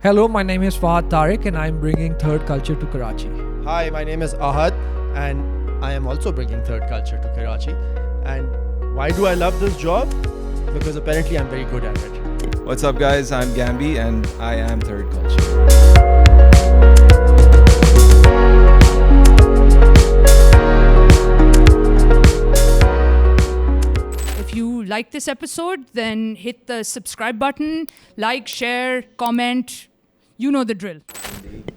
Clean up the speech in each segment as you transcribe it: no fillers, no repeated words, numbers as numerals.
Hello, my name is Fahad Tariq and I'm bringing third culture to Karachi. Hi, my name is Ahad and I am also bringing third culture to Karachi. And why do I love this job? Because apparently I'm very good at it. What's up, guys? I'm Gambi and I am third culture. If you like this episode, then hit the subscribe button, like, share, comment. You know the drill.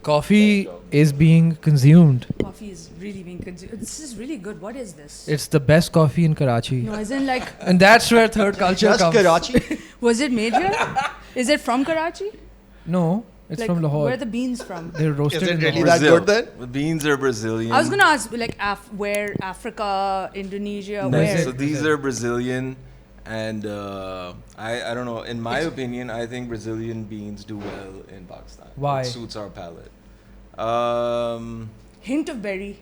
Coffee is being consumed. Coffee is really being consumed. This is really good. What is this? It's the best coffee in Karachi. No, isn't like, And that's where third culture Just comes. Karachi? was it made here? Is it from Karachi? No, it's Like, from Lahore. where are the beans from? They're roasted Is it in really Lahore. that good then? The beans are Brazilian. I was going to ask, like, where? Africa, Indonesia, No, where? So these are Brazilian, and I don't know. In my opinion, I think Brazilian beans do well in Pakistan. Why? It suits our palate. Hint of berry.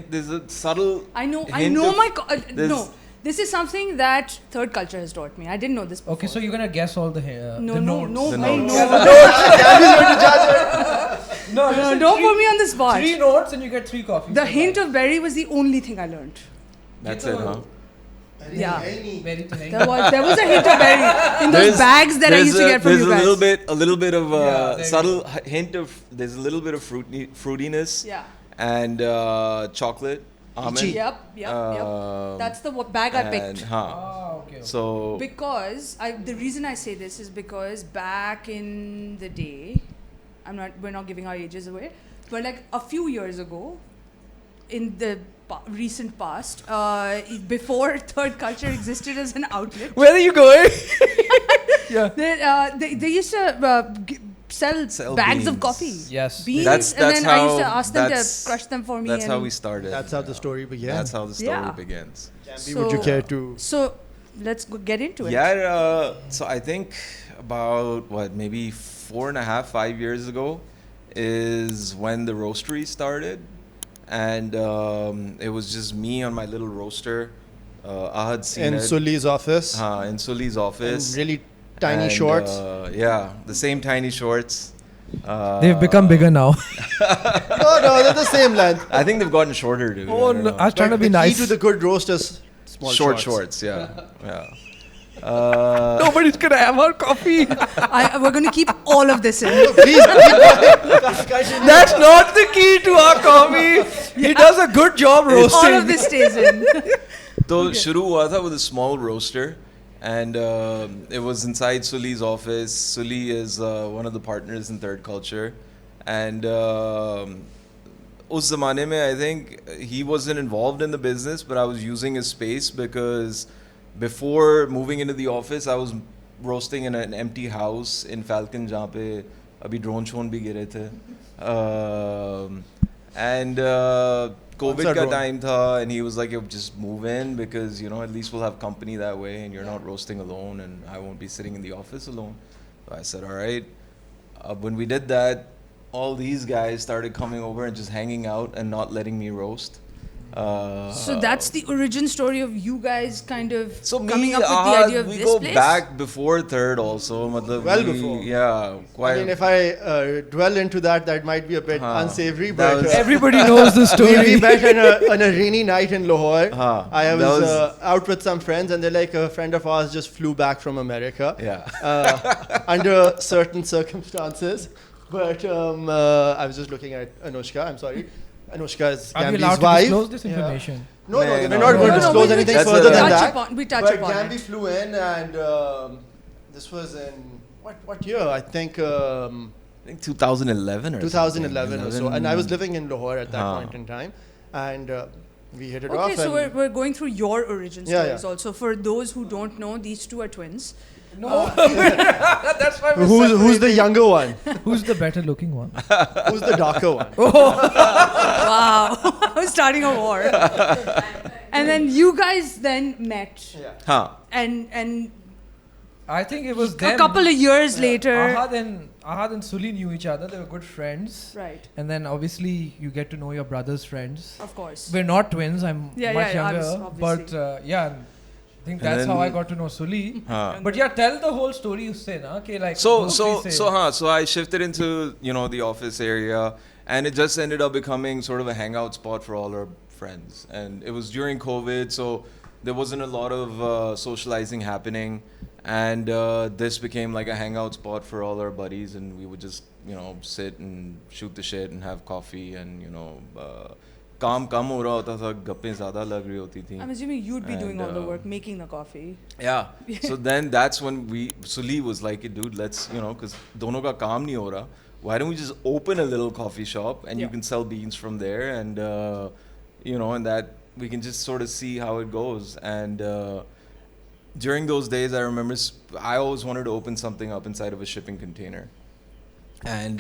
There's a subtle. I know hint of- my... there's- no, this is something that third culture has taught me. I didn't know this before. Okay, so you're gonna guess all the No, the no, notes. no, The bhai, notes. no. No, don't put me on the spot. 3 notes and you get 3 coffees. The hint of berry was the only thing I learned. That's it, huh? Yeah. Very There was a hint of berry in those bags that I used to get from There's you guys. a little bit of there subtle hint of. There's a little bit of fruitiness. Yeah. And chocolate, almond. Yep. That's the bag I picked. okay. So Because the reason I say this is because back in the day, we're not giving our ages away, but like a few years ago, in the recent past, before third culture existed as an outlet, Where are you going? they used to sell bags of beans. coffee. Yes. Beans, That's and then I used to how- ask them to that's- crush them for me. that's how and we started. That's how the story began. That's how the story Yeah. begins. Gambi, would you care to... So let's get into it. Yeah. So I think about maybe 4.5, 5 years ago, is when the Roastery started, and it was just me on my little roaster. Ahad seen In it. Suli's office. In Suli's office. And really tiny And, shorts. Yeah, the same tiny shorts. They've become bigger now. No, they're the same length. I think they've gotten shorter, dude. Oh, I don't no, know. I was trying to be the nice. key to the good roast is small Short shorts, yeah. Nobody's gonna have our coffee. We're going to keep all of this in. Please continue. That's not the key to our coffee. He does a good job roasting. All of this stays in. So shuru hua tha with a small roaster, and it was inside Suli's office. Suli is one of the partners in Third Culture, and us zamane mein, I think he wasn't involved in the business, but I was using his space because before moving into the office, I was roasting in an empty house in Falcon, jahan pe abhi drone shone bhi gire the. And COVID What's ka that time tha, and he was like, "Yo, just move in because at least we'll have company that way, and you're not roasting alone, and I won't be sitting in the office alone." So I said, "All right." When we did that, all these guys started coming over and just hanging out and not letting me roast. So that's the origin story of you guys kind of So coming up with the idea of we this go place? back before third also. Matlab Well we- before. Yeah, quite. I mean, if I dwell into that might be a bit unsavory, That but... was- Everybody knows the we story. met on a rainy night in Lahore. I that was was- out with some friends, and they're like, a friend of ours just flew back from America. Yeah. Under certain circumstances. But I was just looking at Anushka. I'm sorry. Anushka is Are we Gambi's allowed to wife. disclose this Yeah. information? No, we're No, not going to no, disclose we anything That's further a- than touch that. upon- we touch but upon Gambi it. flew in, and this was in what year? I think I think 2011 or 2011 or so. 11. And I was living in Lahore at that point in time, and we hit it off. Okay, so and we're going through your origin Yeah, stories yeah. also. For those who don't know, these two are twins. No, that's why we're who's the younger one? Who's the better looking one? Who's the darker one? Wow, I was starting a war. And then you guys then met, and I think it was them. a couple of years later, Ahad and Suli knew each other. They were good friends. right? And then obviously you get to know your brother's friends. Of course. We're not twins. I'm Yeah, much yeah, younger. obviously. But I think that's how I got to know Suli. But yeah, tell the whole story you say, na? Ke like So I shifted into, you know, the office area, and it just ended up becoming sort of a hangout spot for all our friends. And it was during COVID, so there wasn't a lot of socializing happening, and this became like a hangout spot for all our buddies, and we would just, you know, sit and shoot the shit and have coffee, and, you know, काम कम हो रहा होता था, गप्पें ज़्यादा लग रही होती थी. I'm assuming you'd be doing all the work, making the coffee. Yeah. So then that's when Suli was like, dude, let's, you know, because दोनों का काम नहीं हो रहा, why don't we just open a little coffee shop and you can sell beans from there, and you know, and that we can just sort of see how it goes. And during those days, I remember I always wanted to open something up inside of a shipping container. And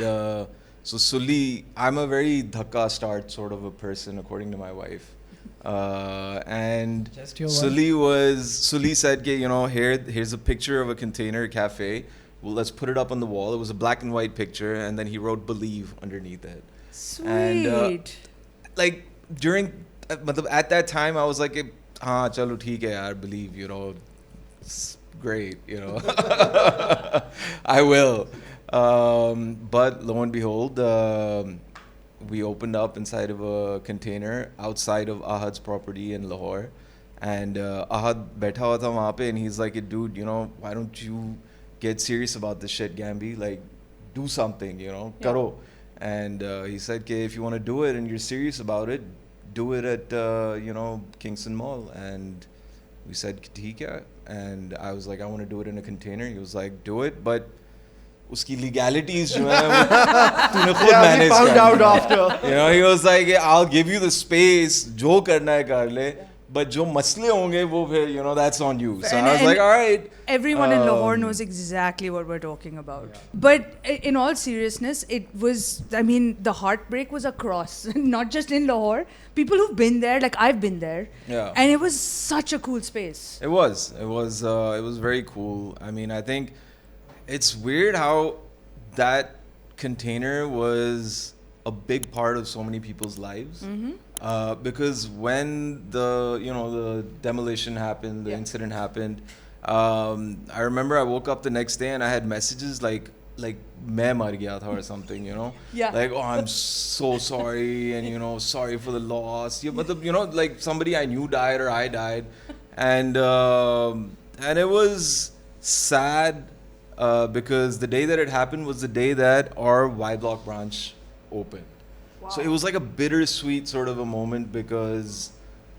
so Suli, I'm a very dhakka start sort of a person, according to my wife. And Suli said, you know, here's a picture of a container cafe. Well, let's put it up on the wall. It was a black and white picture, and then he wrote "Believe" underneath it. Sweet. And like at that time, I was like, "Haan, chalo, theek hai, yaar, believe." You know, it's great. You know, I will. But lo and behold, we opened up inside of a container outside of Ahad's property in Lahore, and Ahad baitha hua tha wahan pe, and he's like, dude, you know, why don't you get serious about this shit, Gambi? Like, do something, you know, karo. And he said, if you want to do it and you're serious about it, do it at, you know, Kingston Mall. And we said, theek hai. And I was like, I want to do it in a container. He was like, do it, but uski legalities jo hai, tune khud manage we found out after. You know, he was like, I'll give you the space, jo karna hai kar le, but jo masle honge wo phir, you know, that's on you. So I was like, all right. Everyone in Lahore knows exactly what we're talking about. Yeah. But in all seriousness, it was, I mean, the heartbreak was across, not just in Lahore. People who've been there, like I've been there. Yeah. And it was such a cool space. It was very cool. I mean, I think it's weird how that container was a big part of so many people's lives. Mm-hmm. Because when the demolition happened, the incident happened, I remember I woke up the next day and I had messages like main mar gaya tha or something, you know? Yeah. Like, oh, I'm so sorry, and, you know, sorry for the loss. Yeah, but you know, like somebody I knew died or I died. And it was sad because the day that it happened was the day that our Y Block branch opened. Wow. So it was like a bittersweet sort of a moment because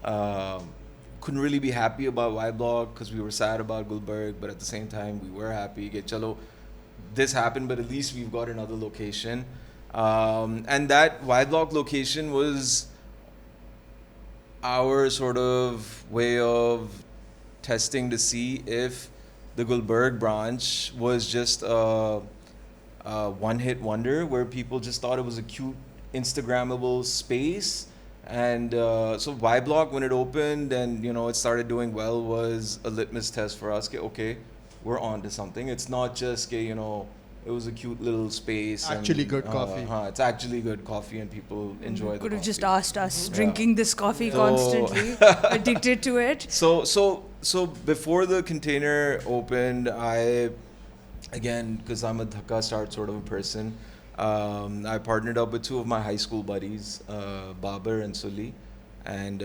couldn't really be happy about Y Block because we were sad about Gulberg, but at the same time we were happy. Chalo, this happened, but at least we've got another location. And that Y Block location was our sort of way of testing to see if the Gulberg branch was just a one-hit wonder where people just thought it was a cute Instagrammable space. And so Y Block, when it opened and, you know, it started doing well, was a litmus test for us. Okay, we're on to something. It's not just, you know, it was a cute little space. Actually good coffee. It's actually good coffee and people enjoy the could have coffee. just asked us, drinking this coffee constantly, addicted to it. So before the container opened, again, because I'm a dhakka start sort of a person, I partnered up with two of my high school buddies, Babar and Suli. And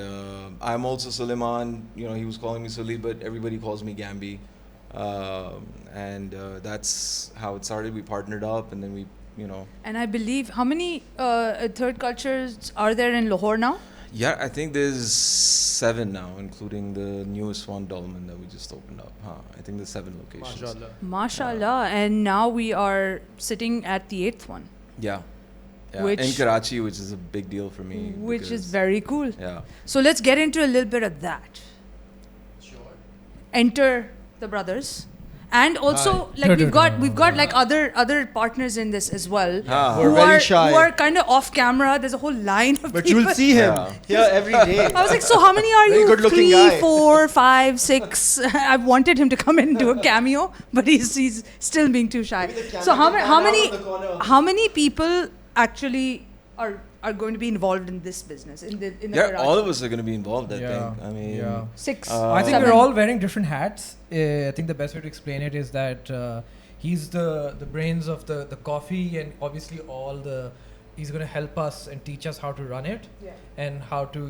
I'm also Suleiman. You know, he was calling me Suli, but everybody calls me Gambi. And that's how it started. We partnered up, and then we, you know. And I believe, how many third cultures are there in Lahore now? Yeah, I think there's 7 now, including the newest one, Dolman, that we just opened up. I think there's 7 locations. Mashallah. And now we are sitting at the 8th one. Yeah. In Karachi, which is a big deal for me. Which is very cool. Yeah. So let's get into a little bit of that. Sure. Enter the brothers. And also, like we've got like other partners in this as well. We're very shy. Who are kind of off camera. There's a whole line of but people. You'll see him here every day. I was like, so how many are very you? Good looking 3, guy. 4, 5, 6. I wanted him to come in and do a cameo, but he's still being too shy. So how many people actually are are going to be involved in this business in the Yeah, Karachi? all of us are going to be involved, I Yeah, think. I mean, yeah. 6. I think 7. we're all wearing different hats. I think the best way to explain it is that he's the brains of the coffee, and obviously he's going to help us and teach us how to run it and how to,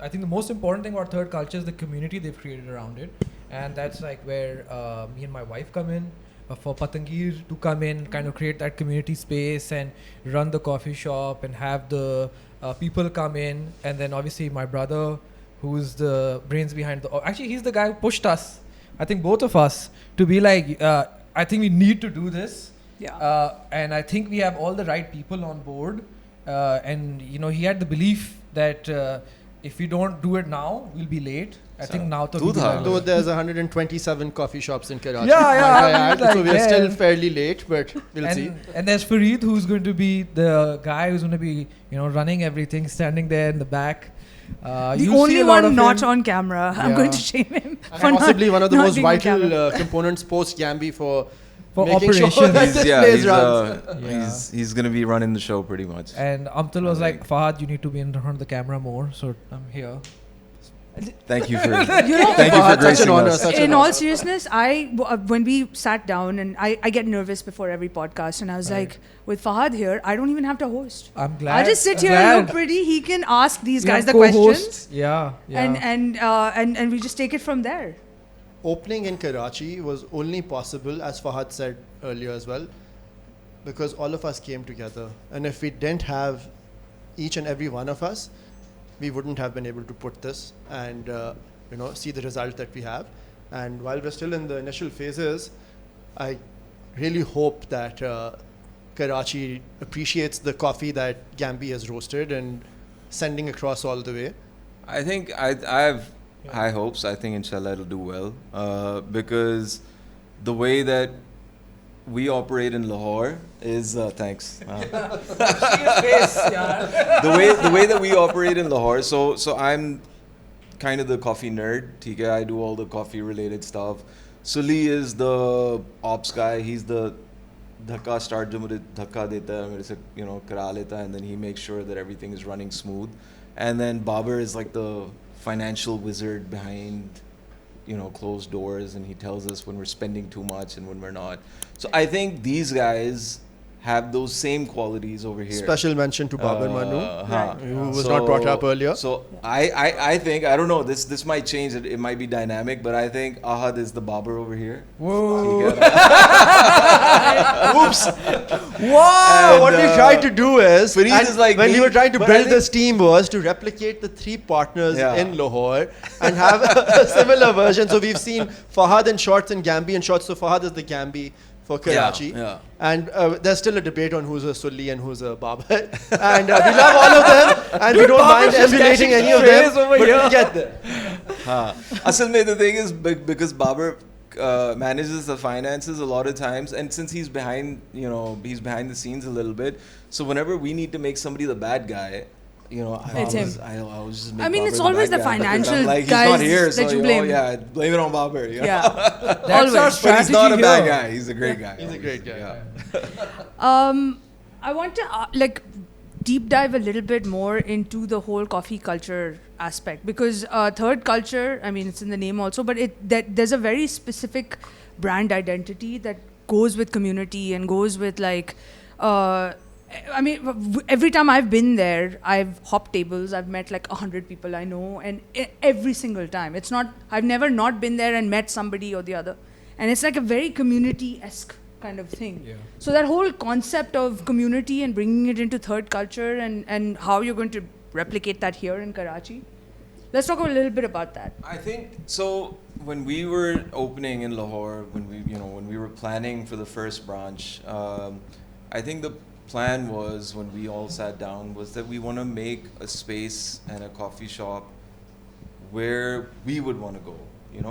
I think the most important thing about third culture is the community they've created around it. And that's like where me and my wife come in. For Patangir to come in, kind of create that community space and run the coffee shop and have the people come in. And then obviously my brother, who's the brains behind actually he's the guy who pushed us, I think both of us, to be like, I think we need to do this. And I think we have all the right people on board. And he had the belief that if we don't do it now, we'll be late. I think now to Though there's 127 coffee shops in Karachi. Yeah, so we are still fairly late, but we'll see. And there's Fareed, who's going to be the guy who's going to be, running everything, standing there in the back. The only one not on camera. I'm going to shame him. Possibly one of the not most being on vital camera. components post Gambi for making sure operations. that this place runs. He's going to be running the show pretty much. And Amtal was like, Fahad, you need to be in front of the camera more. So I'm here. Thank you for Such gracing an honor, us. such In an all honor. seriousness, when we sat down, and I get nervous before every podcast, and I was like, with Fahad here, I don't even have to host. I'm glad. I'll just sit here and look pretty. He can ask these We guys have the questions, co-hosts. Yeah. and we just take it from there. Opening in Karachi was only possible, as Fahad said earlier as well, because all of us came together. And if we didn't have each and every one of us, we wouldn't have been able to put this and see the result that we have. And while we're still in the initial phases, I really hope that Karachi appreciates the coffee that Gambi has roasted and sending across all the way. I think I have high hopes. I think inshallah it'll do well because the way that we operate in Lahore is thanks. The way that we operate in Lahore. So I'm kind of the coffee nerd. TK, I do all the coffee related stuff. Sully is the ops guy. He's the dhakka start jo mujhe dhakka deta hai, mere se kara leta, and then he makes sure that everything is running smooth. And then Babar is like the financial wizard behind closed doors, and he tells us when we're spending too much and when we're not. So I think these guys have those same qualities over here. Special mention to Babar Manu, who was So- not brought up earlier. So I think, I don't know, this might change, it might be dynamic, but I think Ahad is the Babar over here. Whoa. Oops. And, What we tried to do is, Fareed and is like when me, we were trying to but I build think- this team, was to replicate the 3 partners Yeah. in Lahore and have a similar version. So we've seen Fahad in shorts and Gambi in shorts. So Fahad is the Gambi for Karachi. yeah. And there's still a debate on who's a Sulli and who's a Babar. And we love all of them, and we don't mind emulating any of them, but we'll get there. Asal mein, the thing is, because Babar manages the finances a lot of times, and since he's behind the scenes a little bit, so whenever we need to make somebody the bad guy, It's him. I always just make I mean, Babar it's always bad the guy, because financial I'm like, he's guys not here, that so you blame. blame it on Babar. Yeah, That's always. our But strategy he's not a bad here. guy. He's a great guy. He's a great guy. Yeah. I want to deep dive a little bit more into the whole coffee culture aspect, because third culture, I mean, it's in the name also, but there's a very specific brand identity that goes with community and goes with every time I've been there, I've hopped tables, I've met 100 people I know, and every single time, I've never not been there and met somebody or the other, and it's like a very community-esque kind of thing. Yeah. So that whole concept of community and bringing it into third culture and how you're going to replicate that here in Karachi. Let's talk a little bit about that. I think so. When we were opening in Lahore, when we were planning for the first branch, I think the plan was, when we all sat down, was that we want to make a space and a coffee shop where we would want to go.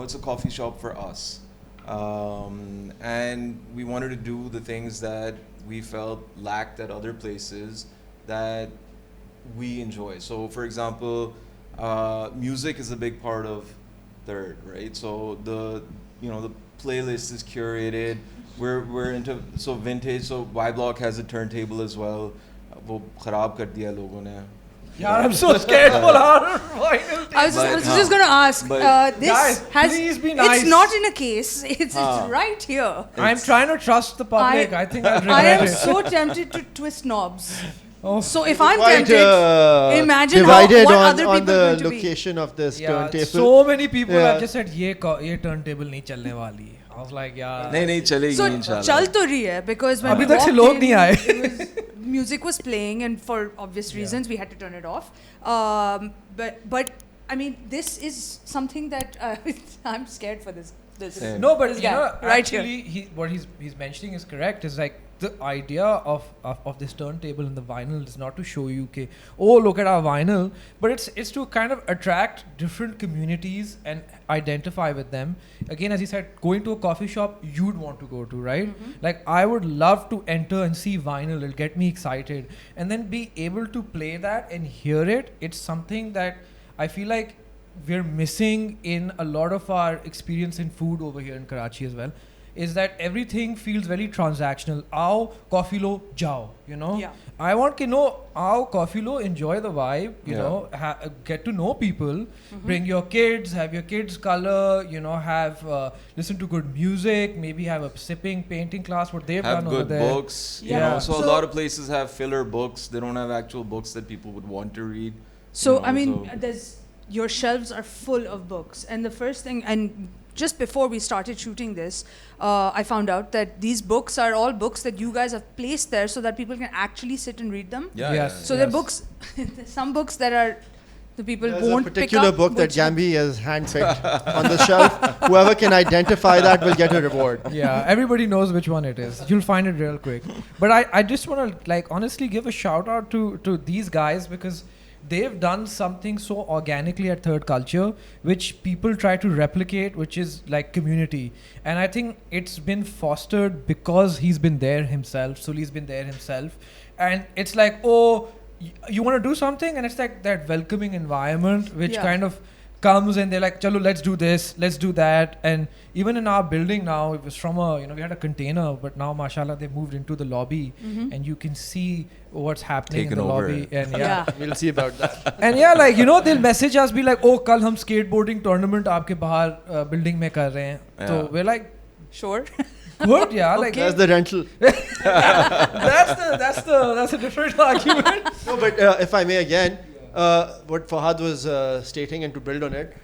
It's a coffee shop for us. And we wanted to do the things that we felt lacked at other places that we enjoy. So, for example, music is a big part of Third, right? So the playlist is curated. We're into vintage. So Y Block has a turntable as well. वो खराब कर दिया लोगों ने. Yeah, I'm so scared for our vinyl. I was just going to ask. This guys, has. please be nice. It's not in a case. It's right here. I'm trying to trust the public. I think I'll I regret am it. so tempted to twist knobs. Oh. So if I'm Quite, tempted, imagine divided what on, other on people the are going to be. location of this Yeah, turntable. so many people Yeah. have just said, ये turntable नहीं चलने वाली. I was like, yeah. नहीं चलेगी So इंशाल्लाह. चल तो रही है because when अभी we तक से walked लोग in, नहीं आए. it was, music was playing and for obvious reasons we had to turn it off. But I mean this is something that I'm scared for this. Same. No, but This you guy, know, right here. actually, what he's mentioning is correct. Is like the idea of this turntable and the vinyl is not to show you, okay, oh look at our vinyl, but it's to kind of attract different communities and identify with them. Again, as he said, going to a coffee shop you'd want to go to, right? Like I would love to enter and see vinyl. It'll get me excited, and then be able to play that and hear it. It's something that I feel like we're missing in a lot of our experience in food over here in Karachi as well, is that everything feels very transactional. Aao, coffee lo, jao, you know? Yeah. I want to know, aao, coffee lo, enjoy the vibe, you Yeah. know, get to know people, bring your kids, have your kids color, you know, have, listen to good music, maybe have a sipping, painting class, what they've Have done over good there. books. You Yeah. know, so a So- lot of places have filler books. They don't have actual books that people would want to read. So You know, I mean, so- there's your shelves are full of books, and the first thing, and just before we started shooting this, I found out that these books are all books that you guys have placed there so that people can actually sit and read them. Yeah, Yes. yeah. So there are books, there's some books that are the people There's won't a particular pick up. book that which- Gambi has handpicked on the shelf. Whoever can identify that will get a reward. Yeah, everybody knows which one it is. You'll find it real quick. But I just want to like honestly give a shout out to these guys because they've done something so organically at Third Culture, which people try to replicate, which is like community. And I think it's been fostered because he's been there himself. Suli's been there himself. And it's like, oh, you want to do something? And it's like that welcoming environment, which Yeah. kind of comes and they're like, chalo, let's do this, let's do that. And even in our building now, it was from a, you know, we had a container, but now, mashallah, they moved into the lobby and you can see what's happening Taken in the over. lobby. And Yeah. We'll see about that. and yeah, like, you know, they'll message us, be like, oh, kal hum skateboarding tournament aapke bahar building mein kar rahe hain. So Yeah. we're like, Sure. good, yeah. Like, That's the rental. that's a different argument. No, but if I may again, what Fahad was stating, and to build on it,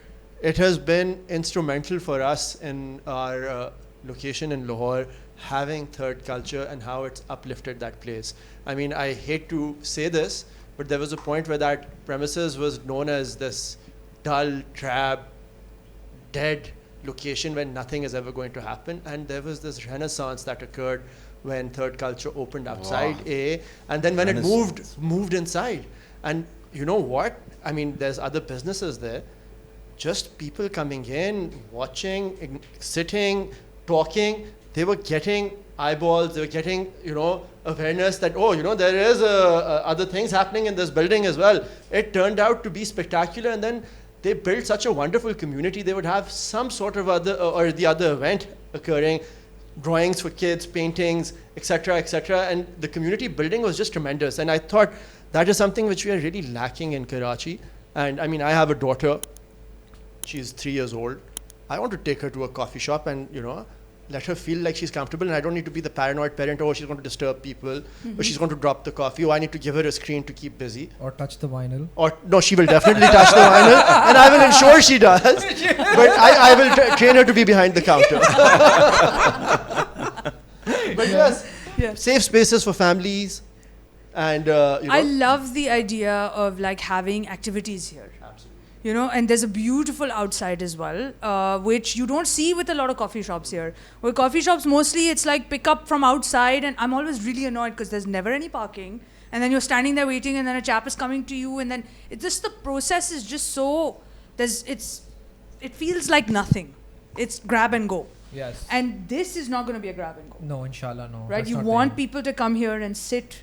it has been instrumental for us in our location in Lahore, having Third Culture and how it's uplifted that place. I mean, I hate to say this, but there was a point where that premises was known as this dull, drab, dead location where nothing is ever going to happen. And there was this renaissance that occurred when Third Culture opened outside A, and then when it moved inside. And you know what? I mean, there's other businesses there. Just people coming in, watching, sitting, talking. They were getting eyeballs. They were getting, you know, awareness that, oh, you know, there is other things happening in this building as well. It turned out to be spectacular, and then they built such a wonderful community. They would have some sort of other or the other event occurring, drawings for kids, paintings, etc., etc. And the community building was just tremendous. And I thought that is something which we are really lacking in Karachi. And I mean, I have a daughter. She's 3 years old. I want to take her to a coffee shop and, you know, let her feel like she's comfortable, and I don't need to be the paranoid parent, oh, she's going to disturb people, or she's going to drop the coffee, oh, I need to give her a screen to keep busy. Or touch the vinyl. Or, no, she will definitely touch the vinyl, and I will ensure she does, but I will train her to be behind the counter. But yes, Yeah. safe spaces for families, and, you know. I love the idea of like having activities here. You know, and there's a beautiful outside as well, which you don't see with a lot of coffee shops here. With coffee shops, mostly it's like pick up from outside, and I'm always really annoyed because there's never any parking, and then you're standing there waiting, and then a chap is coming to you, and then it's just the process is just so it feels like nothing. It's grab and go, Yes. and this is not going to be a grab and go, No, inshallah, no. right? That's You not want the- people to come here and sit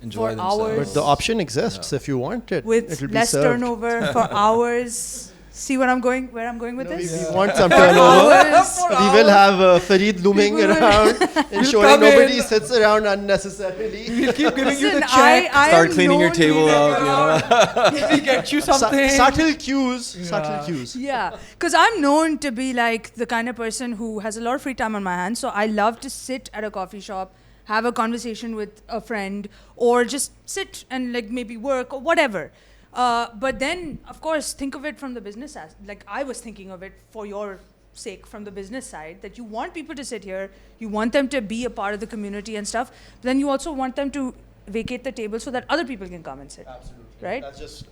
Enjoy for themselves. hours. But the option exists if you want it. with It'll be less served. turnover for hours. See where I'm going with No, this? we want some turnover. Hours. We will have Fareed looming around, ensuring come nobody in. sits around unnecessarily. We'll keep giving you the Listen, check. I Start am cleaning your known table to- out, you know. We'll get you something. Subtle cues. Yeah. Subtle cues. Yeah, because I'm known to be like the kind of person who has a lot of free time on my hands. So I love to sit at a coffee shop, have a conversation with a friend, or just sit and like maybe work or whatever. But then, of course, think of it from the business like I was thinking of it for your sake from the business side, that you want people to sit here, you want them to be a part of the community and stuff. But then you also want them to vacate the table so that other people can come and sit. Absolutely. Right? That's just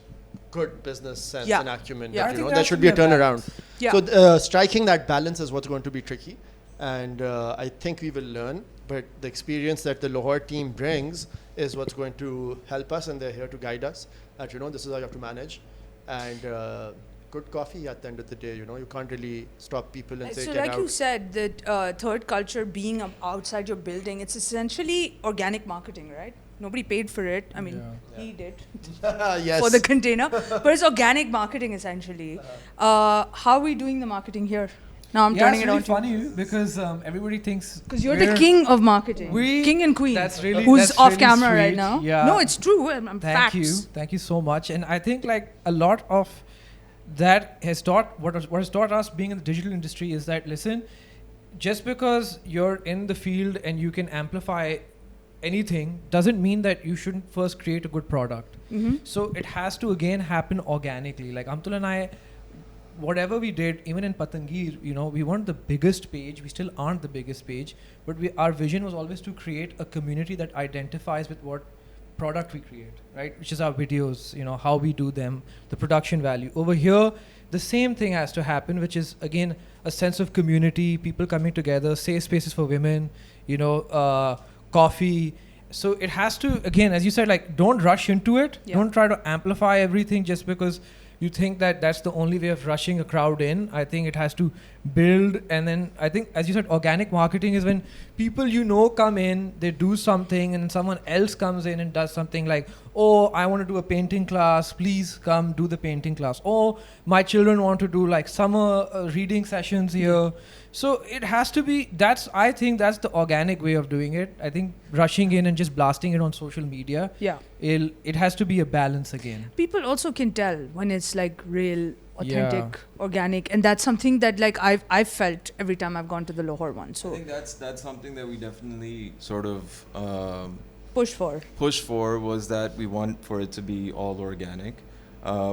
good business sense Yeah. and acumen. Yeah. That, I you think know, there there has should to be a be a turnaround. Yeah. So striking that balance is what's going to be tricky. And I think we will learn. But the experience that the Lahore team brings is what's going to help us, and they're here to guide us. That, you know, this is how you have to manage. And good coffee at the end of the day, you know, you can't really stop people and say, So get like out. you said, that third culture being outside your building, it's essentially organic marketing, right? Nobody paid for it. I mean, he did Yes. for the container. But it's organic marketing essentially. How are we doing the marketing here? Now I'm turning it's it really on to funny because everybody thinks because you're the king of marketing, king and queen. That's really who's that's off really camera right sweet. now. Yeah. No, it's true. I'm Thank facts. you so much. And I think like a lot of that has taught what has taught us being in the digital industry is that, listen, just because you're in the field and you can amplify anything doesn't mean that you shouldn't first create a good product. So it has to again happen organically. Like Amtul and I, whatever we did, even in Patangir, you know, we weren't the biggest page. We still aren't the biggest page, but our vision was always to create a community that identifies with what product we create, right? Which is our videos, you know, how we do them, the production value. Over here, the same thing has to happen, which is again a sense of community, people coming together, safe spaces for women, you know, coffee. So it has to, again, as you said, like, don't rush into it. Yeah. Don't try to amplify everything just because you think that that's the only way of rushing a crowd in. I think it has to build, and then I think, as you said, organic marketing is when people you know come in, they do something, and then someone else comes in and does something like, oh, I want to do a painting class, please come do the painting class. Oh, my children want to do like summer reading sessions here. So it has to be, I think that's the organic way of doing it. I think rushing in and just blasting it on social media, Yeah. it has to be a balance again. People also can tell when it's like real, authentic, Yeah. organic, and that's something that like I've felt every time I've gone to the Lahore one. I So think that's something that we definitely sort of push for. push for, was that we want for it to be all organic,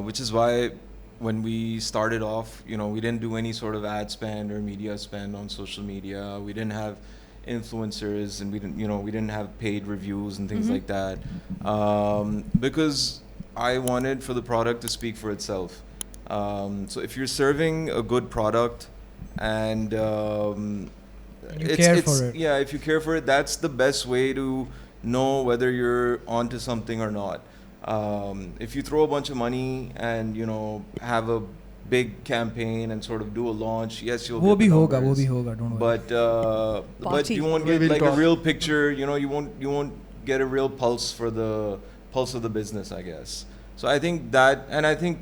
which is why when we started off, you know, we didn't do any sort of ad spend or media spend on social media. We didn't have influencers, and we didn't have paid reviews and things like that, because I wanted for the product to speak for itself. So if you're serving a good product and you care for it. yeah, if you care for it, that's the best way to know whether you're onto something or not. If you throw a bunch of money and, you know, have a big campaign and sort of do a launch, yes, you'll Wo get bhi the hoga, numbers. don't worry. But Party. you won't We get will like talk. a real picture. You know, you won't get a real pulse for the pulse of the business, I guess. So I think that, and I think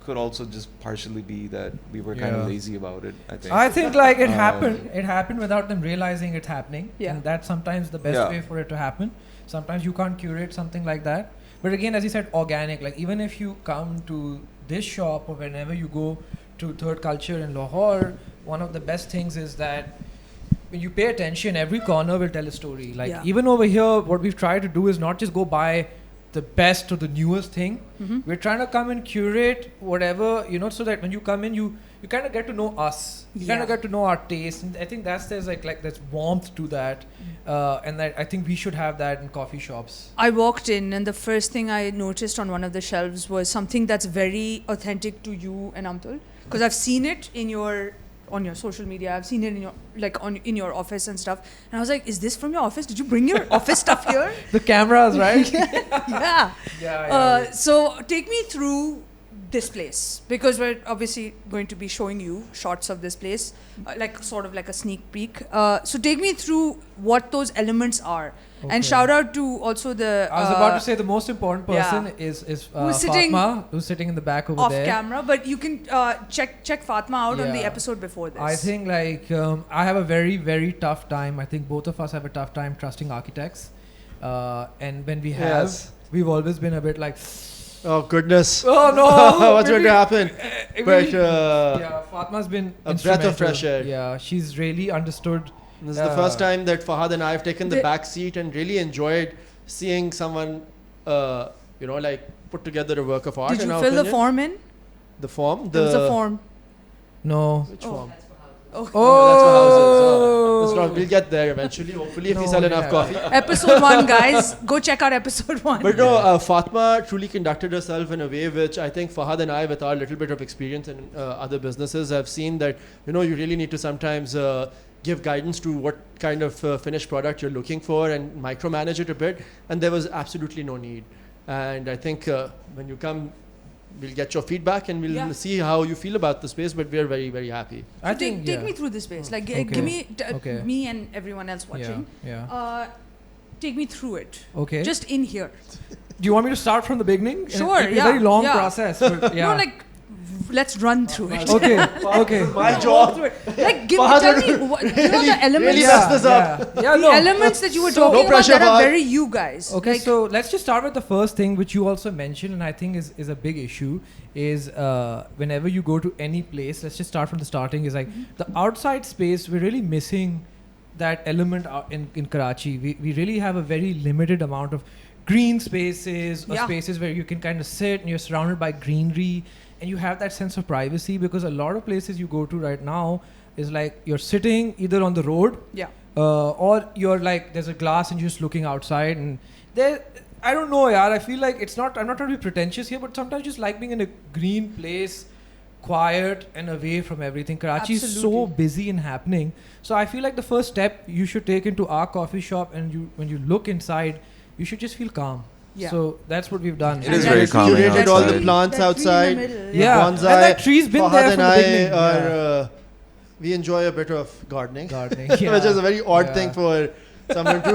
could also just partially be that we were kind Yeah. of lazy about it. I think. I think like it happened. It happened without them realizing it's happening. Yeah. And that's sometimes the best Yeah. way for it to happen. Sometimes you can't curate something like that. But again, as you said, organic. Like even if you come to this shop or whenever you go to Third Culture in Lahore, one of the best things is that when you pay attention, every corner will tell a story. Like Yeah. even over here, what we've tried to do is not just go buy the best or the newest thing. We're trying to come and curate whatever, you know, so that when you come in, you kind of get to know us. You kind Yeah. of get to know our taste. And I think there's like there's warmth to that. And that I think we should have that in coffee shops. I walked in and the first thing I noticed on one of the shelves was something that's very authentic to you and Amtul, because I've seen it on your social media. I've seen it in your office and stuff. And I was like, is this from your office? Did you bring your office stuff here? The cameras, right? Yeah. Yeah. So take me through this place, because we're obviously going to be showing you shots of this place, like sort of like a sneak peek. So take me through what those elements are. Okay. And shout out to also the... I was about to say the most important person is who's sitting Fatma, who's sitting in the back over off there. camera, but you can check Fatma out on the Yeah. episode before this. I think like I have a very, very tough time. I think both of us have a tough time trusting architects. And when we have, we've always been a bit like... Oh goodness! Oh no! What's going to happen? But yeah, Fatma's been a breath of fresh air. Yeah, she's really understood. This is the first time that Fahad and I have taken the back seat and really enjoyed seeing someone, like put together a work of art. Did you fill the form in? The form? There was a form. No. Which form? Oh. That's for houses. It's not, we'll get there eventually, hopefully, if we sell enough coffee. Episode 1, guys. Go check out episode 1. But no, Fatma truly conducted herself in a way which I think Fahad and I, with our little bit of experience in other businesses, have seen that, you really need to sometimes give guidance to what kind of finished product you're looking for and micromanage it a bit. And there was absolutely no need. And I think when you come, we'll get your feedback and we'll see how you feel about the space, but we're very, very happy. So take me through the space. Like, give me, me and everyone else watching. Take me through it. Okay. Just in here. Do you want me to start from the beginning? Sure, It's a very long process. But No, like, let's run through it. Okay. My job. Like, tell me, the elements. Really mess this up. The elements that you were talking about that are very you guys. Okay, like, so let's just start with the first thing, which you also mentioned, and I think is a big issue, is whenever you go to any place, let's just start from the starting, is like the outside space, we're really missing that element in Karachi. We really have a very limited amount of green spaces or spaces where you can kind of sit and you're surrounded by greenery and you have that sense of privacy, because a lot of places you go to right now is like you're sitting either on the road or you're like there's a glass and you're just looking outside, and there I don't know, I feel like I'm not trying to be pretentious here, but sometimes just like being in a green place, quiet and away from everything. Karachi is so busy and happening. So I feel like the first step you should take into our coffee shop, and when you look inside, you should just feel calm. Yeah. So that's what we've done. It is very calming. Curated all the plants outside. Yeah. Bonsai. And that tree's been there from the beginning. We enjoy a bit of gardening. Which is a very odd thing for someone to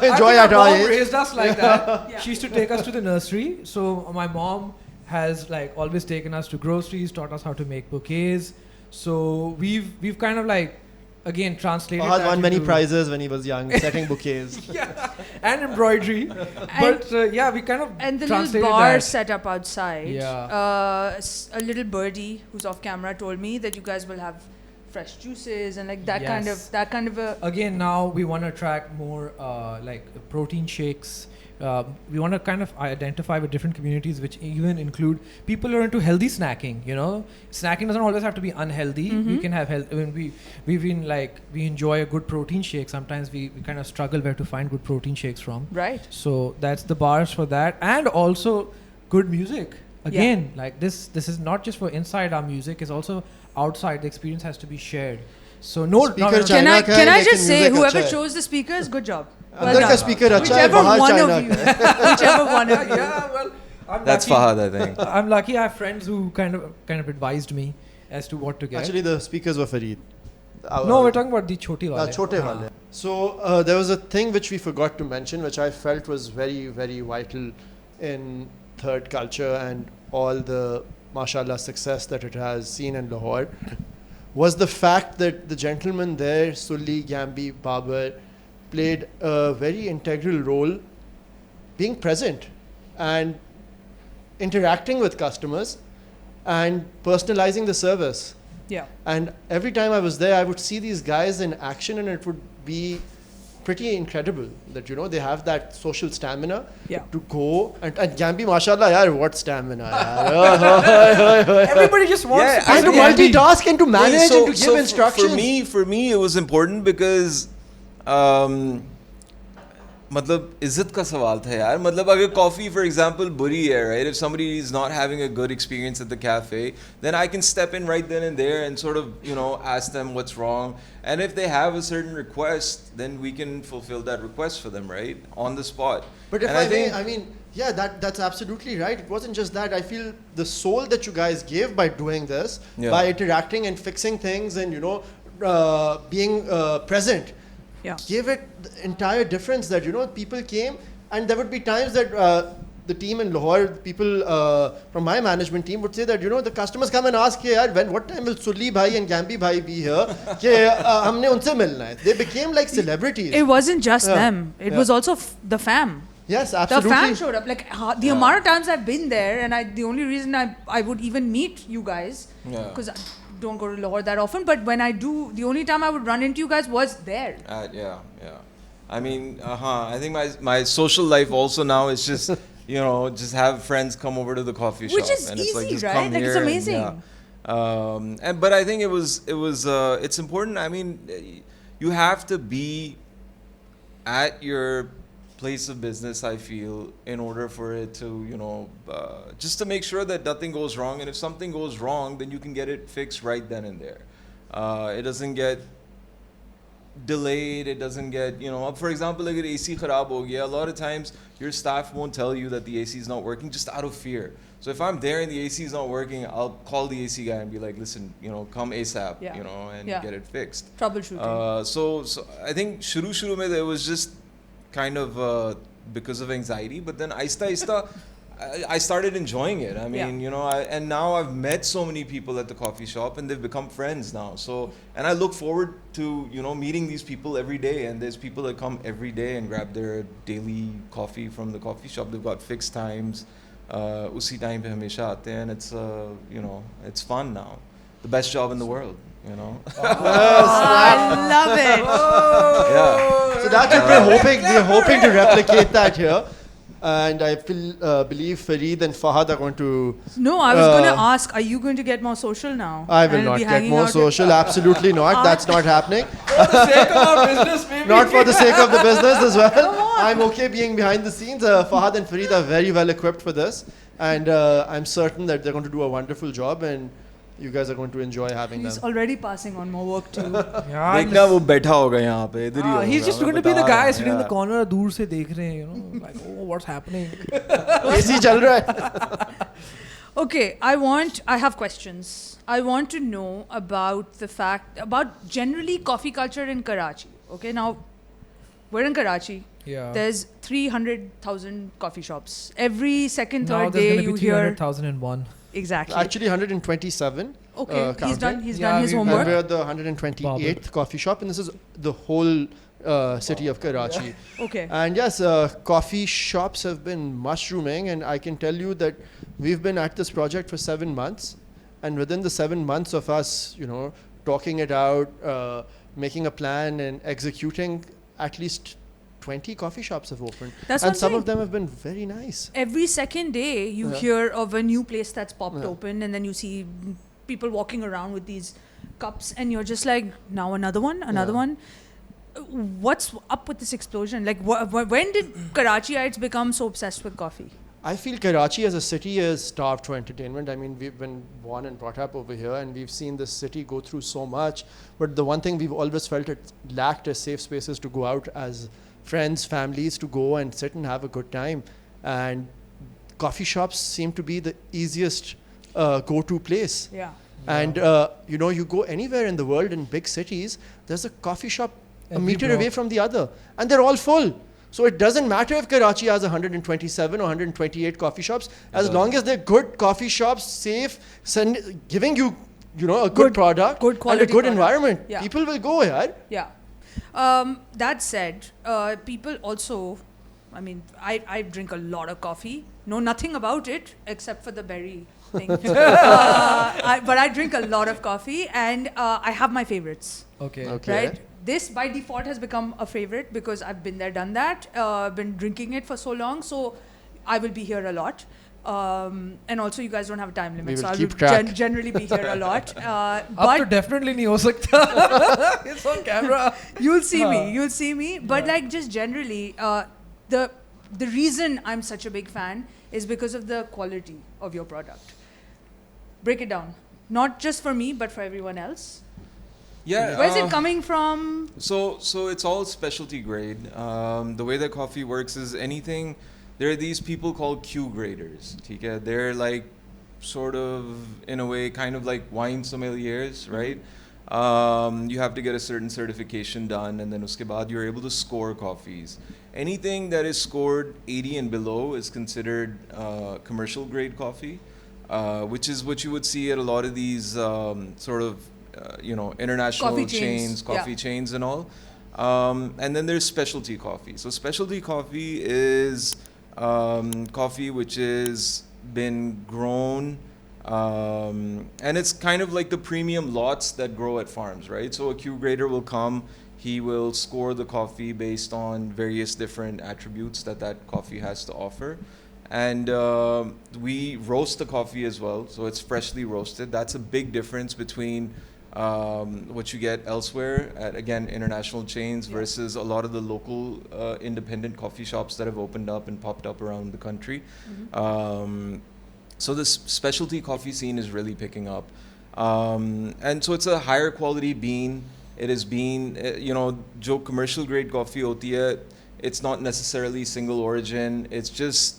enjoy at our age. My mom raised us like that. She used to take us to the nursery. So my mom has like always taken us to groceries, taught us how to make bouquets. So we've kind of like again translated. Fahad won many prizes when he was young, setting bouquets. And embroidery. But we kind of and the translated little bar that. set up outside. A little birdie who's off camera told me that you guys will have fresh juices and like that kind of a. Again, now we want to attract more like protein shakes. We want to kind of identify with different communities, which even include people who are into healthy snacking. Snacking doesn't always have to be unhealthy. We can have health. When we enjoy a good protein shake. Sometimes we kind of struggle where to find good protein shakes from. Right. So that's the bars for that, and also good music. Again, like this is not just for inside our music. It's also outside. The experience has to be shared. So can I just say, whoever chose the speakers, good job. Whichever one of you. Yeah, well, that's Fahad, I think. I'm lucky I have friends who kind of advised me as to what to get. Actually, the speakers were Fareed. No, we're talking about the chote wale. Chote wale. So there was a thing which we forgot to mention, which I felt was very, very vital in third culture and all the, mashallah, success that it has seen in Lahore, was the fact that the gentleman there, Sulli, Gambi, Babar, played a very integral role being present and interacting with customers and personalizing the service. Yeah. And every time I was there, I would see these guys in action, and it would be pretty incredible that, they have that social stamina to go. And Gambi, mashallah, yaar, what stamina. Everybody just wants and to multitask and to manage and to give instructions. For me, it was important because मतलब इज्जत का सवाल था यार. मतलब अगर coffee for example बुरी है, right? If somebody is not having a good experience at the cafe, then I can step in right then and there and sort of, you know, ask them what's wrong. And if they have a certain request, then we can fulfill that request for them, right? On the spot. But if And I mean, yeah, that's absolutely right. It wasn't just that. I feel the soul that you guys gave by doing this, by interacting and fixing things and, you know, being present, gave it the entire difference that, you know, people came and there would be times that the team in Lahore, people from my management team would say that, you know, the customers come and ask, what time will Sulli bhai and Gambi bhai be here? Humne unse milna hai. They became like celebrities. It wasn't just them. It was also the fam. Yes, absolutely. The fam showed up. Like the amount of times I've been there, and the only reason I would even meet you guys, because I don't go to Lahore that often, but when I do, the only time I would run into you guys was there. I mean, I think my social life also now is just, you know, just have friends come over to the coffee shop. Which is and easy, it's like, just right? come Like, here it's amazing. But I think it's important. I mean, you have to be at your place of business, I feel, in order for it to, you know, just to make sure that nothing goes wrong. And if something goes wrong, then you can get it fixed right then and there. It doesn't get delayed. It doesn't get, you know, for example, like AC kharab ho gaya, a lot of times your staff won't tell you that the AC is not working just out of fear. So if I'm there and the AC is not working, I'll call the AC guy and be like, listen, you know, come ASAP, you know, and get it fixed. Troubleshooting. So I think shuru mein it was just kind of because of anxiety, but then aista I started enjoying it. I mean, you know, and now I've met so many people at the coffee shop and they've become friends now. So, and I look forward to, you know, meeting these people every day. And there's people that come every day and grab their daily coffee from the coffee shop. They've got fixed times. Usi time pe hamesha aate hain, and it's, you know, it's fun now. The best job in the world, you know. I love it. So that's what we're hoping to replicate that here. And I believe Fareed and Fahad are going to... No, I was going to ask, are you going to get more social now? I will not get more social. Absolutely not. That's not happening. For the sake of our business, maybe. Not for the sake of the business as well. I'm okay being behind the scenes. Fahad and Fareed are very well equipped for this. And I'm certain that they're going to do a wonderful job. And you guys are going to enjoy having them. He's already passing on more work too. देखना वो बैठा होगा यहाँ पे इधर ही होगा. He's just going to be the guy sitting in the corner दूर से देख रहे हैं, you know, like, oh, what's happening? AC चल रहा है. Okay, I have questions. I want to know about generally coffee culture in Karachi. Okay, now we're in Karachi. Yeah. There's 300,000 coffee shops. Every second, Now third there's day going to you be hear 300,00001. exactly. Actually, 127. Okay, he's done his And homework. we're at the 128th coffee shop, and this is the whole city of Karachi. Okay. And yes, coffee shops have been mushrooming, and I can tell you that we've been at this project for 7 months, and within the 7 months of us, you know, talking it out, making a plan and executing, at least 20 coffee shops have opened. And some of them have been very nice. Every second day you hear of a new place that's popped open, and then you see people walking around with these cups, and you're just like, now another one. What's up with this explosion? Like, when did Karachiites become so obsessed with coffee? I feel Karachi as a city is starved for entertainment. I mean, we've been born and brought up over here, and we've seen this city go through so much. But the one thing we've always felt it lacked is safe spaces to go out as friends, families, to go and sit and have a good time. And coffee shops seem to be the easiest go-to place. Yeah. And, you know, you go anywhere in the world in big cities, there's a coffee shop a meter away from the other. And they're all full. So it doesn't matter if Karachi has 127 or 128 coffee shops, as long as they're good coffee shops, safe, giving you, you know, a good product good and a quality good product. environment. Yeah. People will go, yaar. Yeah. That said, people also, I mean, I drink a lot of coffee. Know nothing about it except for the berry thing. But I drink a lot of coffee, and I have my favorites. Okay. Right? This by default has become a favorite because I've been there, done that. Been drinking it for so long, so I will be here a lot. And also, you guys don't have a time limit, so I will generally be here a lot. Up to definitely nahi ho sakta. It's on camera. You'll see me. But like, just generally, the reason I'm such a big fan is because of the quality of your product. Break it down. Not just for me, but for everyone else. Yeah. Where's it coming from? So it's all specialty grade. The way that coffee works is anything. There are these people called Q graders. Okay? They're like sort of in a way kind of like wine sommeliers, right? You have to get a certain certification done, and then uske baad you're able to score coffees. Anything that is scored 80 and below is considered commercial grade coffee, which is what you would see at a lot of these sort of international Coffee coffee chains and all. And then there's specialty coffee. So specialty coffee is coffee which is been grown, and it's kind of like the premium lots that grow at farms, right? So a Q grader will come, he will score the coffee based on various different attributes that coffee has to offer. And we roast the coffee as well, so it's freshly roasted. That's a big difference between what you get elsewhere at, again, international chains versus a lot of the local independent coffee shops that have opened up and popped up around the country. So this specialty coffee scene is really picking up. And so it's a higher quality bean. It is bean, jo commercial grade coffee hoti hai, it's not necessarily single origin. It's just,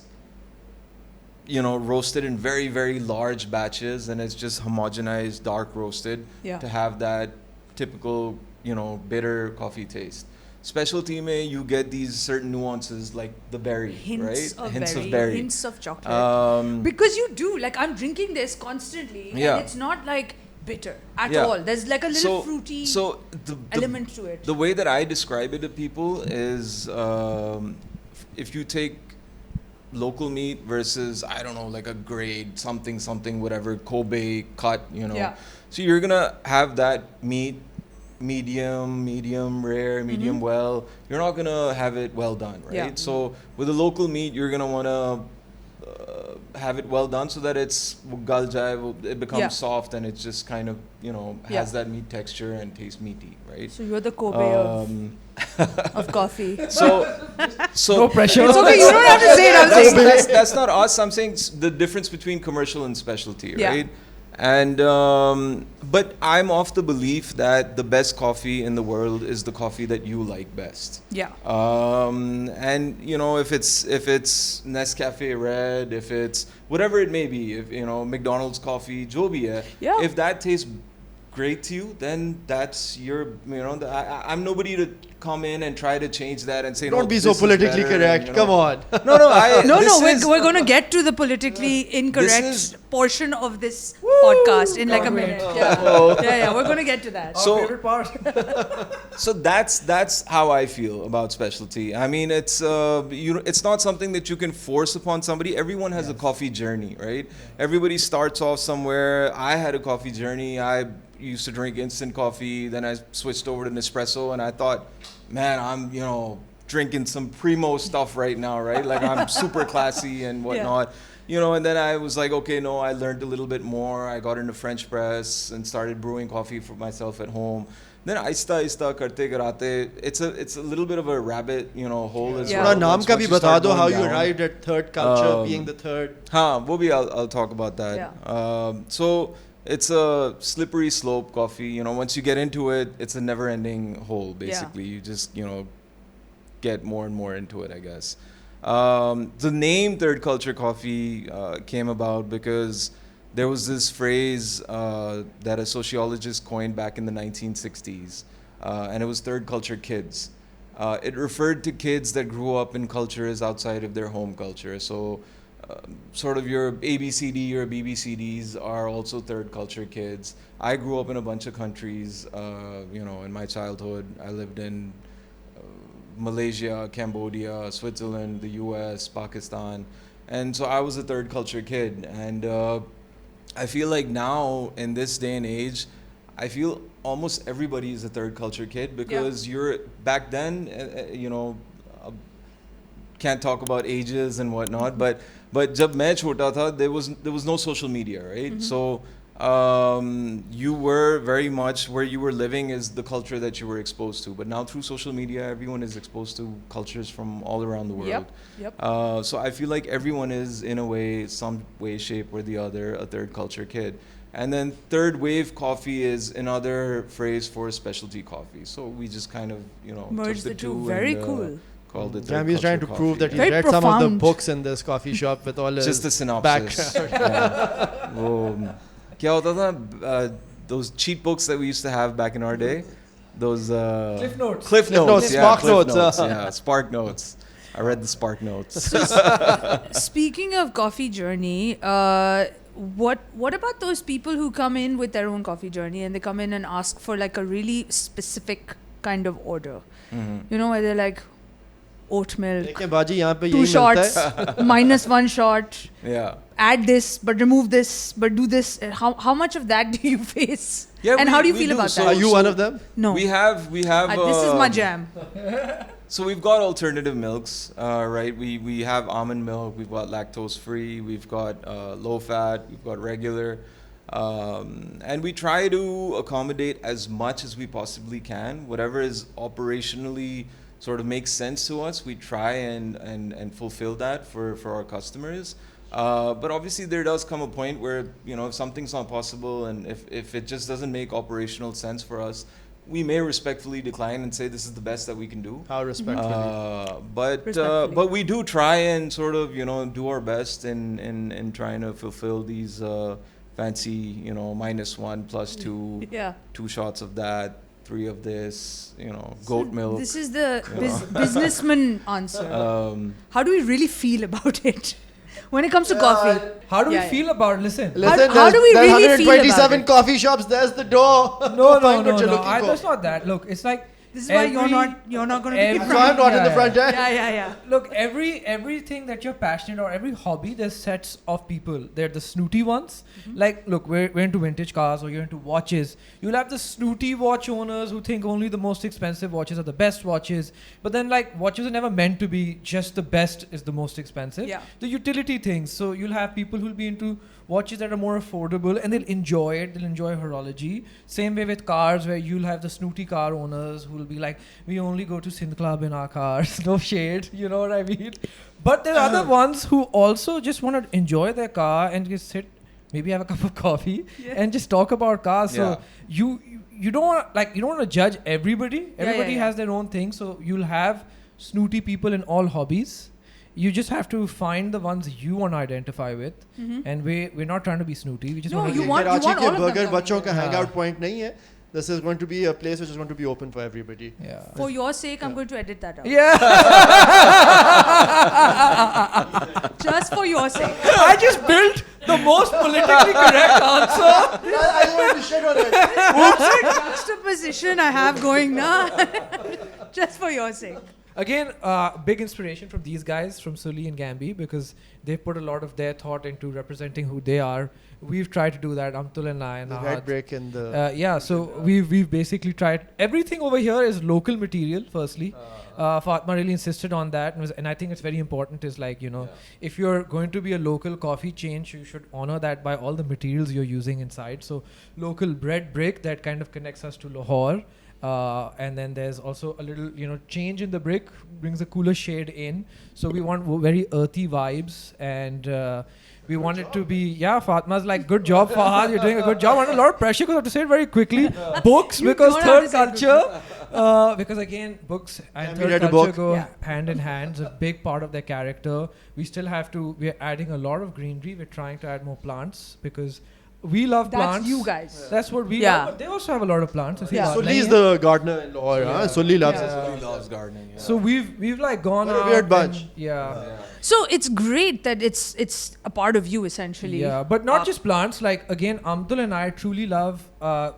roasted in very, very large batches, and it's just homogenized, dark roasted to have that typical, bitter coffee taste. Specialty mein, you get these certain nuances like the berry, Hints right? of berry, hints of chocolate. Because you do, like I'm drinking this constantly, and it's not like bitter at all. There's like a little fruity element to it. The way that I describe it to people is if you take local meat versus, I don't know, like a grade, something, whatever, Kobe cut, So you're going to have that meat medium rare, medium well. You're not going to have it well done, right? Yeah. So with a local meat, you're going to want to have it well done so that it becomes soft, and it just kind of, has that meat texture and tastes meaty, right? So you're the Kobe of coffee. So no pressure. It's okay, you don't have to say it. That's not us. I'm saying the difference between commercial and specialty, right? And but I'm of the belief that the best coffee in the world is the coffee that you like best. Yeah. And if it's Nescafe Red, if it's whatever it may be, if McDonald's coffee, jo bhi hai, if that tastes great to you, then that's your, I'm nobody to come in and try to change that and say, don't be so politically correct. Come on. We're going to get to the politically incorrect portion of this podcast in like a minute. We're going to get to that. Our favorite part. So that's how I feel about specialty. I mean, it's it's not something that you can force upon somebody. Everyone has a coffee journey, right? Everybody starts off somewhere. I had a coffee journey. I used to drink instant coffee, then I switched over to Nespresso, and I thought, man, I'm drinking some primo stuff right now, right? Like I'm super classy and whatnot, and then I was like, okay, no, I learned a little bit more. I got into French press and started brewing coffee for myself at home. Then aista karte karate, it's a little bit of a rabbit hole as well. Naam ka bhi bata do, how you arrived at third culture, being the third. I'll talk about that. So it's a slippery slope coffee. Once you get into it, it's a never-ending hole, basically. You just, get more and more into it, I guess. The name Third Culture Coffee came about because there was this phrase that a sociologist coined back in the 1960s, and it was third culture kids. It referred to kids that grew up in cultures outside of their home culture. So sort of your ABCD or BBCDs are also third culture kids. I grew up in a bunch of countries, in my childhood. I lived in Malaysia, Cambodia, Switzerland, the US, Pakistan. And so I was a third culture kid. And I feel like now, in this day and age, I feel almost everybody is a third culture kid because back then, can't talk about ages and whatnot, but jab main chota tha, there was no social media, right? So you were very much where you were living is the culture that you were exposed to. But now through social media, everyone is exposed to cultures from all around the world. Yep. So I feel like everyone is, in a way, some way, shape, or the other, a third culture kid. And then third wave coffee is another phrase for specialty coffee. So we just kind of, merged took the two. Very cool. Called it. Gambi's trying to prove that he's Very read some of the profound. books in this coffee shop with all his just the synopsis. background. क्या होता था, those cheat books that we used to have back in our day, those Cliff notes. Cliff Notes, notes, yeah, Spark Cliff notes, yeah, Spark notes. I read the Spark notes. Speaking of coffee journey, what about those people who come in with their own coffee journey and they come in and ask for like a really specific kind of order? You know, where they're like oat milk, देखें बाजी यहाँ पे 2 यही मिलता shots, है -1 shot, Yeah. add this, but remove this, but do this. How much of that do you face? Yeah, and how do you feel about So- Are that? you one of them? No. We have. This is my jam. So we've got alternative milks, right? We have almond milk. We've got lactose free. We've got low fat. We've got regular, and we try to accommodate as much as we possibly can. Whatever is operationally sort of makes sense to us, we try and fulfill that for our customers. But obviously there does come a point where, if something's not possible and if it just doesn't make operational sense for us, we may respectfully decline and say this is the best that we can do. How respectfully? Respectfully. But we do try and sort of, do our best in trying to fulfill these fancy, -1 +2, Yeah. 2 shots of that, 3 of this, goat milk. This is the businessman answer. How do we really feel about it when it comes to coffee? How do we Yeah, yeah. feel about it? Listen. Listen, how do we there's really feel about 127 it? coffee shops. There's the door. No, Find what you're looking for. that's not that. Look, it's like This is why you're not going to be every- So I'm not in the front end. Yeah. Look, everything that you're passionate or every hobby, there's sets of people. They're the snooty ones. Like, look, we're into vintage cars or you're into watches. You'll have the snooty watch owners who think only the most expensive watches are the best watches. But then, like, watches are never meant to be just the best is the most expensive. Yeah. The utility things. So you'll have people who'll be into watches that are more affordable and they'll enjoy it. They'll enjoy horology. Same way with cars where you'll have the snooty car owners who'll be like, we only go to Sindh Club in our cars. No shade. You know what I mean? But there are other ones who also just want to enjoy their car and just sit, maybe have a cup of coffee and just talk about cars. So you don't want to judge everybody. Everybody has their own thing. So you'll have snooty people in all hobbies. You just have to find the ones you want to identify with, and we're not trying to be snooty. We just No, want you to want Karachi all के of them burger coming बच्चों का here. hangout point नहीं है. This is going to be a place which is going to be open for everybody. yeah. For your sake, I'm going to edit that out. Yeah. Just for your sake. I just built the most politically correct answer. I want to shit on it. Juxtaposition I have going now. Just for your sake. Again, big inspiration from these guys, from Sully and Gambi, because they've put a lot of their thought into representing who they are. We've tried to do that, Amtul and I. And The Ahad. red brick and the... So we've basically tried. Everything over here is local material, firstly. Fatma really insisted on that. And I think it's very important is like, if you're going to be a local coffee chain, you should honor that by all the materials you're using inside. So local bread brick that kind of connects us to Lahore. And then there's also a little, change in the brick, brings a cooler shade in. So we want very earthy vibes, and we want it to be, Fatma's like, good job, Fahad, you're doing a good job. Under a lot of pressure because I have to say it very quickly. Books, because don't have to third say culture, because again, books and we third read a culture book. go Yeah. hand in hand. It's a big part of their character. We're adding a lot of greenery. We're trying to add more plants because we love That's plants. you guys. That's what we Yeah. love. But they also have a lot of plants. Yeah. Sully is the gardener in Lahore. Huh? Sully loves it. He loves gardening. Yeah. So we've like gone What a out weird and- bunch. Yeah. So it's great that it's a part of you essentially. Yeah, but not just plants. Like again, Amtul and I truly love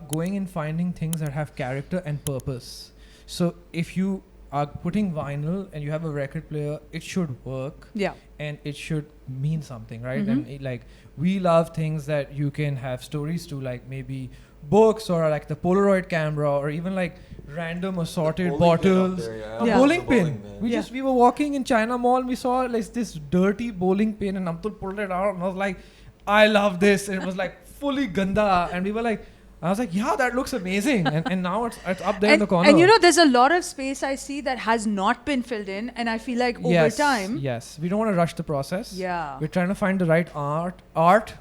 going and finding things that have character and purpose. So if you are putting vinyl and you have a record player, it should work. Yeah. And it should mean something, right? And we love things that you can have stories to, like maybe books or like the Polaroid camera or even like random assorted bottles. A Yeah. bowling pin. Yeah. We were walking in China Mall and we saw like this dirty bowling pin and Amtul pulled it out and I was like, I love this. And it was like fully ganda. And we were like, I was like, yeah, that looks amazing. And now it's up there in the corner. And you know, there's a lot of space I see that has not been filled in. And I feel like over time. Yes. We don't want to rush the process. Yeah. We're trying to find the right art.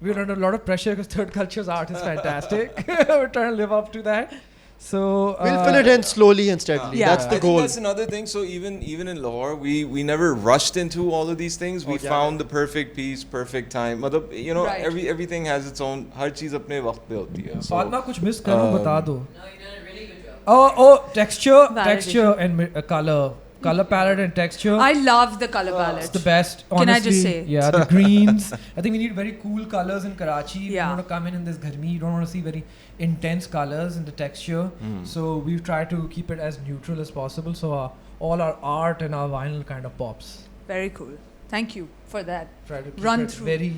We're under a lot of pressure because third culture's art is fantastic. We're trying to live up to that. So we'll fill it in slowly and steadily. Yeah. That's the I goal. think that's another thing. So even in Lahore, we never rushed into all of these things. We found the perfect piece, perfect time. Matlab, you know, Right. everything has its own. Har cheez apne waqt pe hoti hai. So, Fatma, kuch miss kar raha hu, bata do. No, you did a really good job. Oh, texture Validation. and color palette and texture. I love the color palette. It's the best. Honestly. Can I just say? Yeah, the greens. I think we need very cool colors in Karachi. You Yeah. want to come in this gharmi. You don't want to see very intense colors in the texture. So we've tried to keep it as neutral as possible. So all our art and our vinyl kind of pops. Very cool. Thank you for that. Try to keep Run it through. very.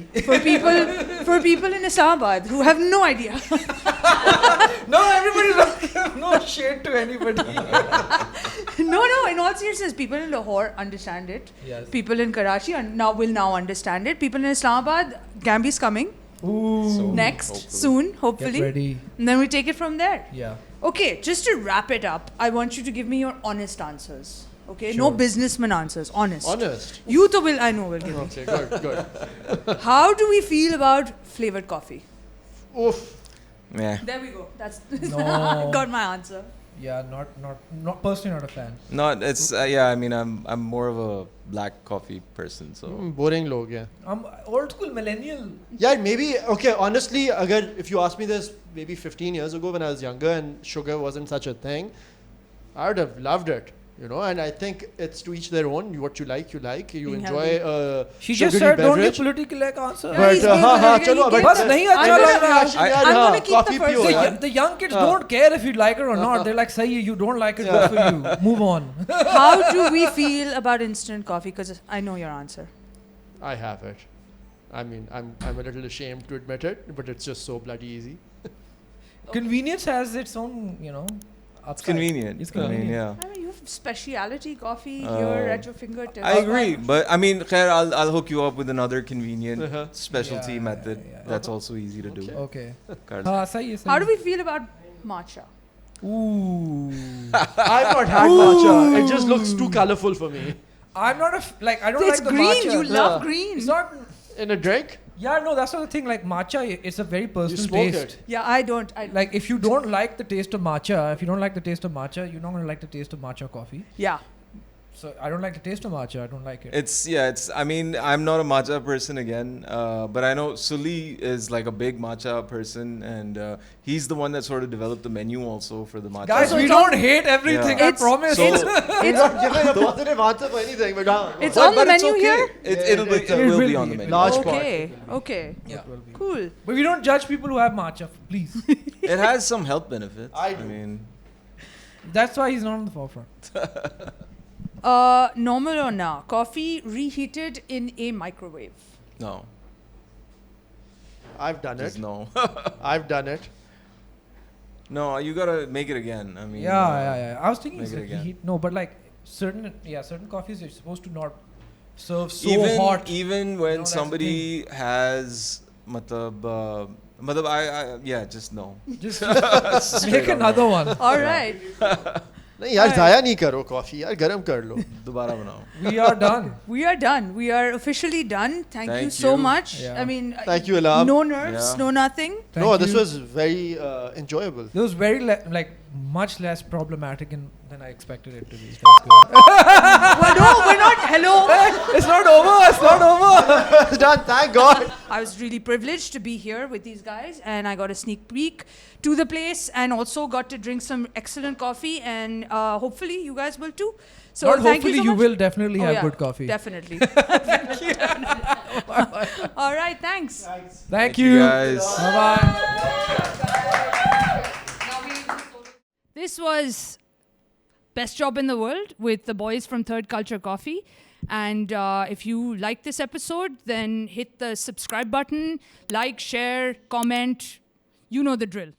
For people in Islamabad who have no idea. No, everybody's like, no shade to anybody. No, in all seriousness, people in Lahore understand it. Yes. People in Karachi will now understand it. People in Islamabad, Gambi's coming Ooh. Soon, next, hopefully. soon, Get hopefully. ready. And then we take it from there. Yeah. Okay, just to wrap it up, I want you to give me your honest answers. Okay, no Sure. businessman answers. Honest. Honest. You to will I know will give me. Okay, good. How do we feel about flavored coffee? Oof. Yeah. There we go. That's No. got my answer. Yeah, not personally not a fan. Not it's yeah. I mean, I'm more of a black coffee person. So Boring log, yeah. I'm old school millennial. Yeah, maybe, okay, honestly, if you asked me this maybe 15 years ago when I was younger and sugar wasn't such a thing, I would have loved it. You know, and I think it's to each their own. What you like, you like. You Being enjoy a She sugary just said, don't beverage. give political like answer. But he's being chalo, very but Bas nahi I'm acha gonna- lag raha. I'm gonna keep the first The, one. the young kids don't care if you like it or not. They're like, Sahi, you don't like it, good for you. Move on. How do we feel about instant coffee? Because I know your answer. I have it. I mean, I'm a little ashamed to admit it, but it's just so bloody easy. Convenience has its own, it's convenient. It's I mean, convenient. yeah. I mean, you have specialty coffee here at your fingertips. I agree, but I mean, khair, I'll hook you up with another convenient Uh-huh. specialty Yeah, method. yeah. That's also easy to do. Okay. Kar- Sahi hai, How sahi do we feel about matcha? Ooh. I've not had matcha. It just looks too colorful for me. I'm not I don't It's like the green. matcha. You love Yeah. green. It's not. In a drink? Yeah, no, that's not the thing. Like matcha, it's a very You personal smoke taste. it. Yeah, I don't. Like if you don't like the taste of matcha, you're not gonna like the taste of matcha coffee. Yeah. So I don't like the taste of matcha. I don't like it. It's I mean, I'm not a matcha person again, but I know Suli is like a big matcha person, and he's the one that sort of developed the menu also for the matcha. Guys, So we it's don't on- hate everything. Yeah. I promise. So- You're not giving a positive answer for anything, but It's on the but it's menu okay. here? It will will be on be. the menu. Large part. Okay. Okay. Yeah. Cool. But we don't judge people who have matcha, please. It has some health benefits. I do. mean, That's why he's not on the forefront. Normal or nah? Coffee reheated in a microwave. no, I've done just it. no. I've done it. No, you gotta make it again. I mean, Yeah. I was thinking Make it it's like again. heat. No, but like certain coffees you're supposed to not serve so even hot. even No, when that's the somebody has yeah, just no. Just Straight make up another no. one. All right. नहीं यार जाया नहीं करो coffee यार गरम कर लो. दोबारा बनाओ. We are done. We are done. We are officially done. Thank you Thank so you. much. Yeah. I mean, Thank you, Alam. no nerves, Yeah. no nothing. Thank No, this you. was very enjoyable. It was very like much less problematic than I expected it to be. That's good. Well, no, we're not. Hello. It's not over. It's not over. It's done, thank God. I was really privileged to be here with these guys, and I got a sneak peek to the place, and also got to drink some excellent coffee, and hopefully you guys will too. So Not thank hopefully you so much. will definitely Oh, have yeah, good coffee. Definitely. All right, thanks. Thank you you. guys. Bye bye. This was Best Job in the World with the boys from Third Culture Coffee. And if you like this episode, then hit the subscribe button, like, share, comment. You know the drill.